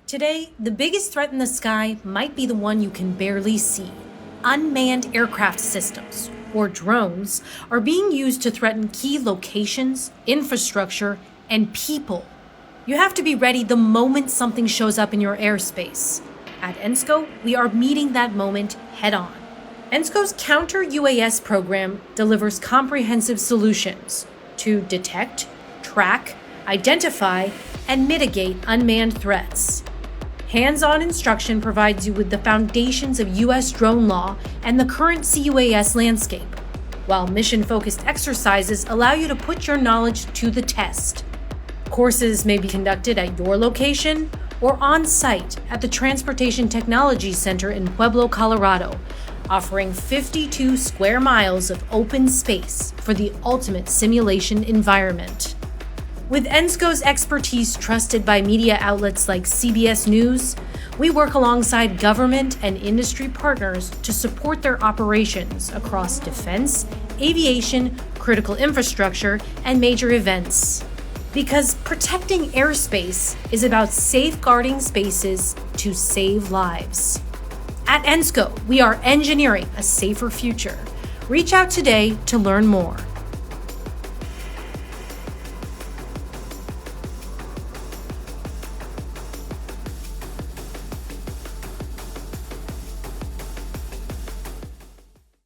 Today, the biggest threat in the sky might be the one you can barely see. Unmanned aircraft systems, or drones, are being used to threaten key locations, infrastructure, and people. You have to be ready the moment something shows up in your airspace. At ENSCO, we are meeting that moment head on. ENSCO's counter-UAS program delivers comprehensive solutions to detect, track, identify, and mitigate unmanned threats. Hands-on instruction provides you with the foundations of U.S. drone law and the current C-UAS landscape, while mission-focused exercises allow you to put your knowledge to the test. Courses may be conducted at your location or on-site at the Transportation Technology Center in Pueblo, Colorado, offering 52 square miles of open space for the ultimate simulation environment. With ENSCO's expertise trusted by media outlets like CBS News, we work alongside government and industry partners to support their operations across defense, aviation, critical infrastructure, and major events. Because protecting airspace is about safeguarding spaces to save lives. At ENSCO, we are engineering a safer future. Reach out today to learn more.